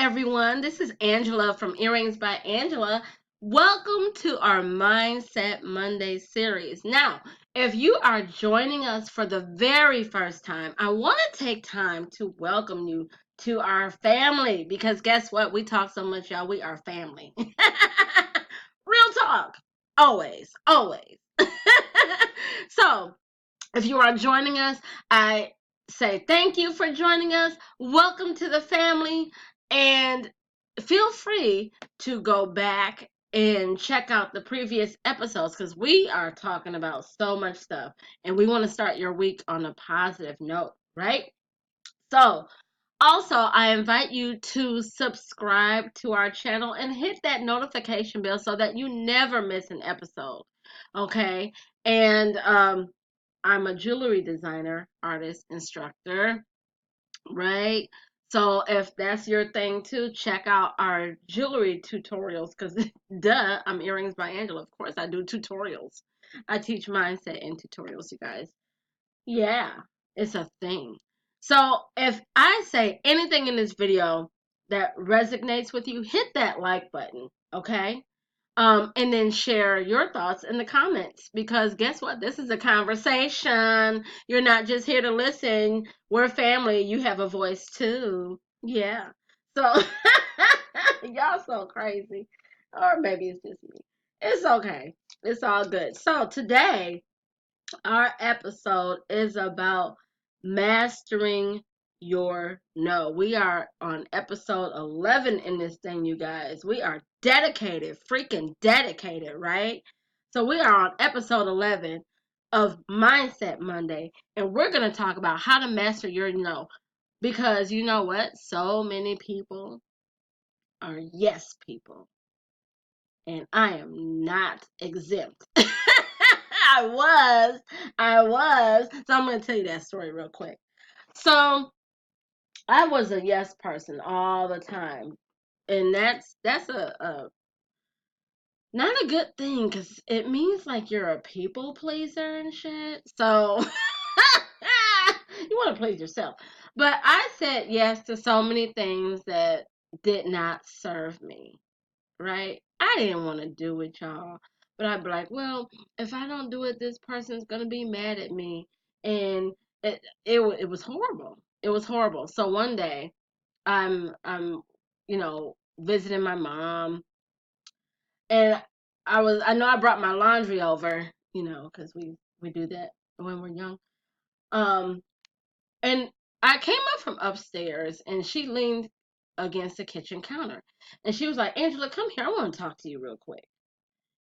everyone. This is Angela from Earrings by Angela. Welcome to our Mindset Monday series. Now, if you are joining us for the very first time, I want to take time to welcome you to our family because guess what? We talk so much, y'all. We are family. Real talk. Always, always. So, if you are joining us, I say thank you for joining us. Welcome to the family. And feel free to go back and check out the previous episodes because we are talking about so much stuff. And we want to start your week on a positive note, right? So, also, I invite you to subscribe to our channel and hit that notification bell so that you never miss an episode. Okay? And I'm a jewelry designer, artist, instructor, right? So if that's your thing too, check out our jewelry tutorials because duh, I'm Earrings by Angela. Of course, I do tutorials. I teach mindset and tutorials, you guys. Yeah, it's a thing. So if I say anything in this video that resonates with you, hit that like button, okay? And then share your thoughts in the comments because guess what? This is a conversation. You're not just here to listen. We're family. You have a voice too. Yeah. So y'all so crazy. Or maybe it's just me. It's okay. It's all good. So today our episode is about mastering your no. We are on episode 11 in this thing, you guys. We are dedicated, freaking dedicated, right? So we are on episode 11 of Mindset Monday, and we're going to talk about how to master your no. Because you know what? So many people are yes people, and I am not exempt. I was. So I'm gonna tell you that story real quick. So I was a yes person all the time, and that's a not a good thing because it means like you're a people pleaser and shit. So you want to please yourself, but I said yes to so many things that did not serve me. Right? I didn't want to do it, y'all. But I'd be like, well, if I don't do it, this person's gonna be mad at me, and it was horrible. It was horrible. So one day, I'm visiting my mom, and I know I brought my laundry over, because we do that when we're young. Um, and I came up from upstairs, and she leaned against the kitchen counter, and she was like, Angela, come here. I want to talk to you real quick.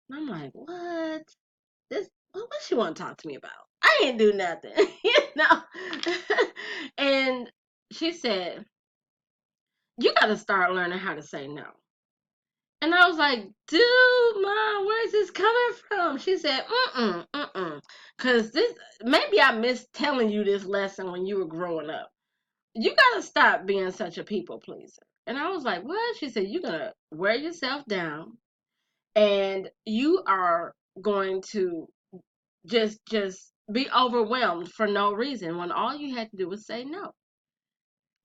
And I'm like, what? What she want to talk to me about? I ain't do nothing, And she said, you got to start learning how to say no. And I was like, dude, mom, where's this coming from? She said, mm-mm. Because maybe I missed telling you this lesson when you were growing up. You got to stop being such a people pleaser. And I was like, what? She said, you're going to wear yourself down and you are going to just be overwhelmed for no reason when all you had to do was say no.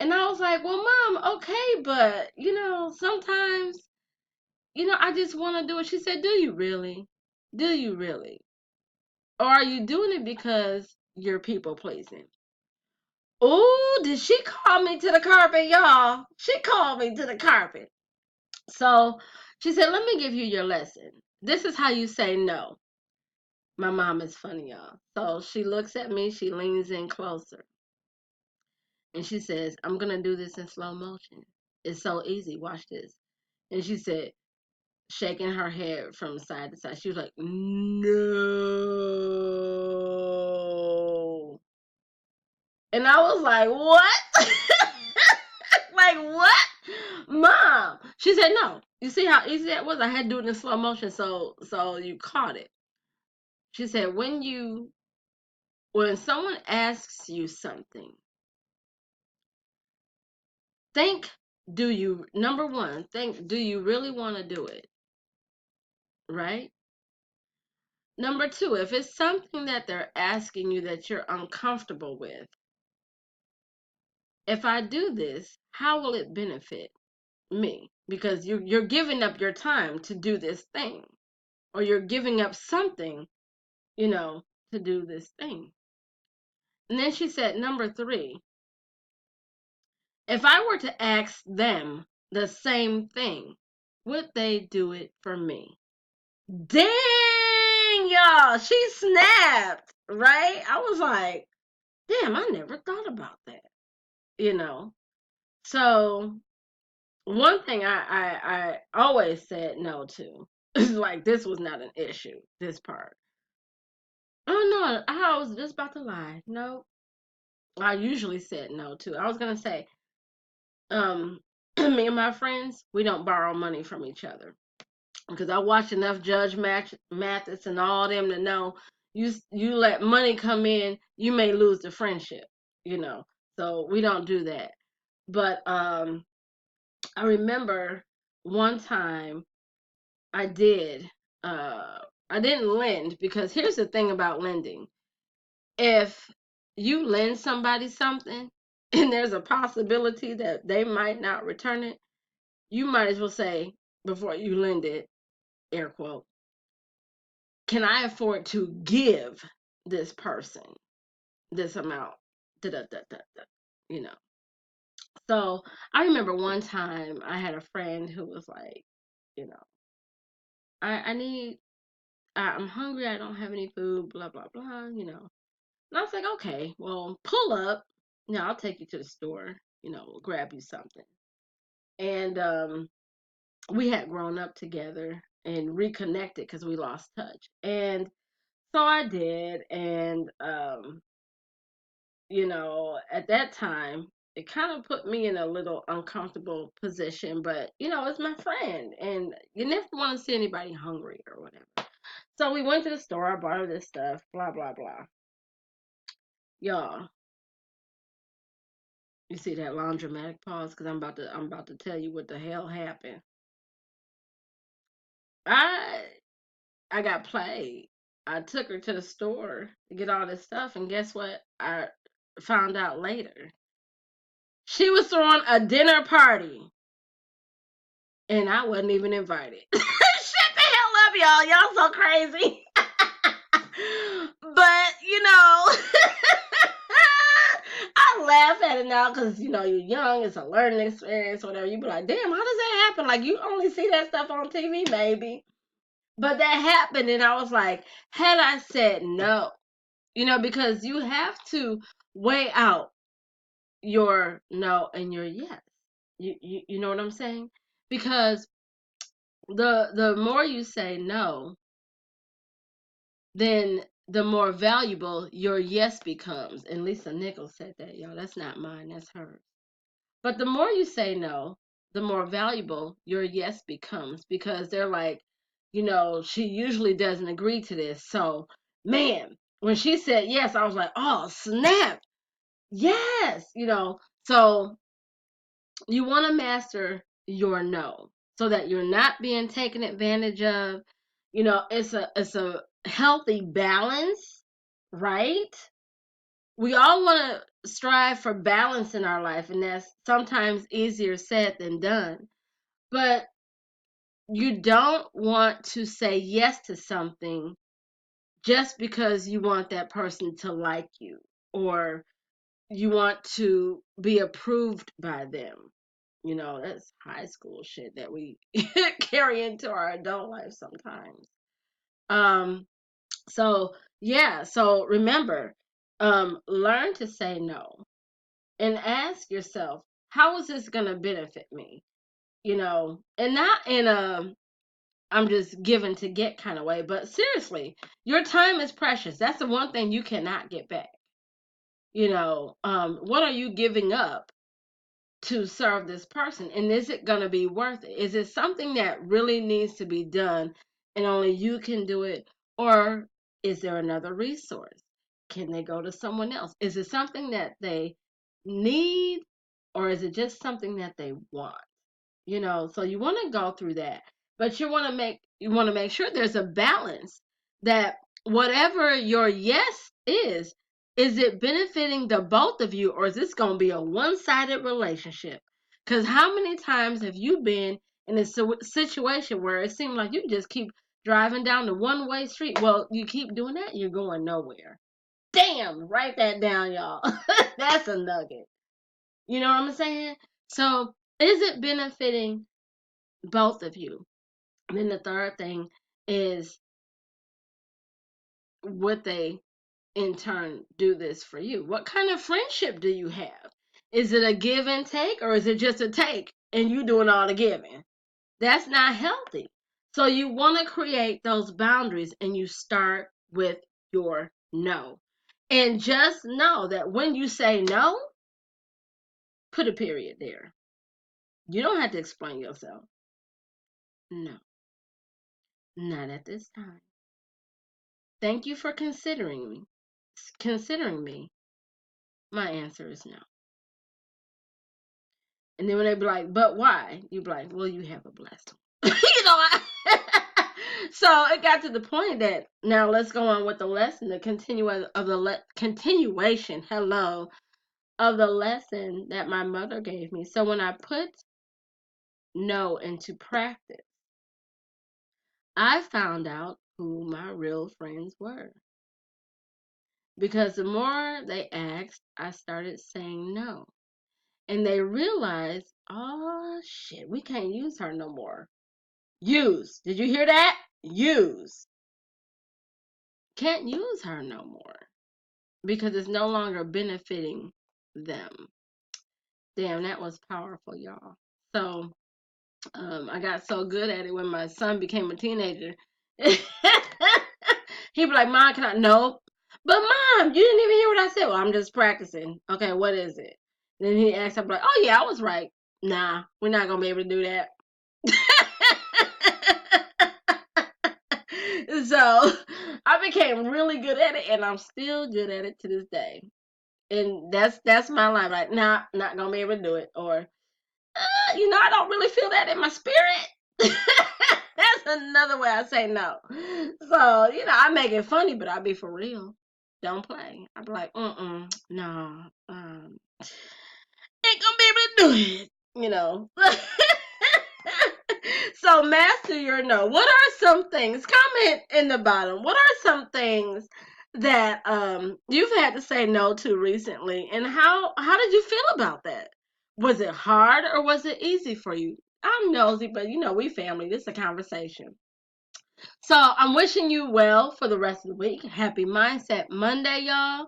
And I was like, well, mom, okay, but sometimes, I just want to do it. She said, do you really? Do you really? Or are you doing it because you're people pleasing? Oh, did she call me to the carpet, y'all? She called me to the carpet. So she said, let me give you your lesson. This is how you say no. My mom is funny, y'all. So she looks at me, she leans in closer, and she says, I'm going to do this in slow motion. It's so easy. Watch this. And she said, shaking her head from side to side, she was like, no. And I was like, what? Like, what? Mom. She said, no. You see how easy that was? I had to do it in slow motion, so you caught it. She said, when someone asks you something, think, number one, think, do you really want to do it? Right? Number two, if it's something that they're asking you that you're uncomfortable with, if I do this, how will it benefit? me, because you're giving up your time to do this thing, or you're giving up something, you know, to do this thing. And then she said, number three, if I were to ask them the same thing, would they do it for me? Dang, y'all, she snapped, right? I was like, damn, I never thought about that, you know? So, one thing I always said no to is like, this was not an issue, this part. Oh, no, I was just about to lie. No, I usually said no to. I was going to say, me and my friends, we don't borrow money from each other. Because I watch enough Judge Mathis and all them to know you let money come in, you may lose the friendship, you know. So we don't do that. But I remember one time I did. I didn't lend, because here's the thing about lending: if you lend somebody something and there's a possibility that they might not return it, you might as well say before you lend it, air quote, can I afford to give this person this amount? Da, da, da, da, da, you know. So I remember one time I had a friend who was like, you know, I need, I'm hungry, I don't have any food, blah, blah, blah, you know. And I was like, okay, well, pull up. You know, I'll take you to the store, you know, we'll grab you something. And we had grown up together and reconnected because we lost touch. And so I did. And you know, at that time, it kind of put me in a little uncomfortable position, but you know, it's my friend, and you never want to see anybody hungry or whatever. So we went to the store, I bought her this stuff, blah, blah, blah. Y'all, you see that long dramatic pause? Because I'm about to tell you what the hell happened. I, I got played. I took her to the store to get all this stuff, and guess what? I found out later. She was throwing a dinner party and I wasn't even invited. Shut the hell up, y'all. Y'all so crazy. But, you know, I laugh at it now because, you know, you're young. It's a learning experience, whatever. You be like, damn, how does that happen? Like, you only see that stuff on TV, maybe. But that happened, and I was like, had I said no, you know, because you have to weigh out your no and your yes. You know what I'm saying? Because the more you say no, then the more valuable your yes becomes. And Lisa Nichols said that, y'all. That's not mine, that's hers. But the more you say no, the more valuable your yes becomes, because they're like, you know, she usually doesn't agree to this. So, man, when she said yes, I was like, oh, snap. Yes, you know. So you want to master your no so that you're not being taken advantage of. You know, it's a healthy balance, right? We all want to strive for balance in our life, and that's sometimes easier said than done. But you don't want to say yes to something just because you want that person to like you, or you want to be approved by them. You know, that's high school shit that we carry into our adult life sometimes. Um, so yeah, so remember, learn to say no and ask yourself, how is this gonna benefit me? You know, and not in a I'm just given to get kind of way, but seriously, your time is precious. That's the one thing you cannot get back. You know, what are you giving up to serve this person, and is it going to be worth it? Is it something that really needs to be done and only you can do it, or is there another resource? Can they go to someone else? Is it something that they need, or is it just something that they want? You know, so you want to go through that, but you want to make sure there's a balance, that whatever your yes is it benefiting the both of you, or is this going to be a one-sided relationship? Because how many times have you been in a situation where it seems like you just keep driving down the one-way street? Well, you keep doing that, you're going nowhere. Damn, write that down, y'all. That's a nugget. You know what I'm saying? So, is it benefiting both of you? And then the third thing is, would they in turn do this for you? What kind of friendship do you have? Is it a give and take, or is it just a take and you doing all the giving? That's not healthy. So you want to create those boundaries, and you start with your no. And just know that when you say no, put a period there. You don't have to explain yourself. No, not at this time. Thank you for considering me. Considering me. My answer is no. And then when they be like, but why? You be like, well, you have a blessed one. So it got to the point that now let's go on with the lesson, the continuation, hello, of the lesson that my mother gave me. So when I put no into practice, I found out who my real friends were. Because the more they asked, I started saying no. And they realized, oh shit, we can't use her no more. Use. Did you hear that? Use. Can't use her no more because it's no longer benefiting them. Damn, that was powerful, y'all. So I got so good at it when my son became a teenager. He'd be like, Mom, can I? Nope. But Mom, you didn't even hear what I said. Well, I'm just practicing. Okay, what is it? Then he asked, I'm like, oh yeah, I was right. Nah, we're not gonna be able to do that. So I became really good at it, and I'm still good at it to this day. And that's my life. Like, nah, not gonna be able to do it. Or, I don't really feel that in my spirit. That's another way I say no. So, I make it funny, but I be for real. Don't play. I be like, no, ain't gonna be able to do it. So master your no. What are some things? Comment in the bottom. What are some things that you've had to say no to recently, and how did you feel about that? Was it hard or was it easy for you? I'm nosy, but we family. This is a conversation. So I'm wishing you well for the rest of the week. Happy Mindset Monday, y'all.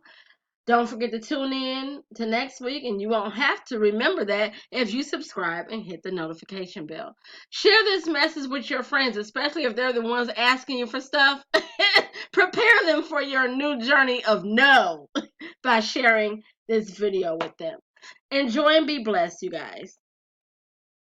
Don't forget to tune in to next week, and you won't have to remember that if you subscribe and hit the notification bell. Share this message with your friends, especially if they're the ones asking you for stuff. Prepare them for your new journey of no by sharing this video with them. Enjoy and be blessed, you guys.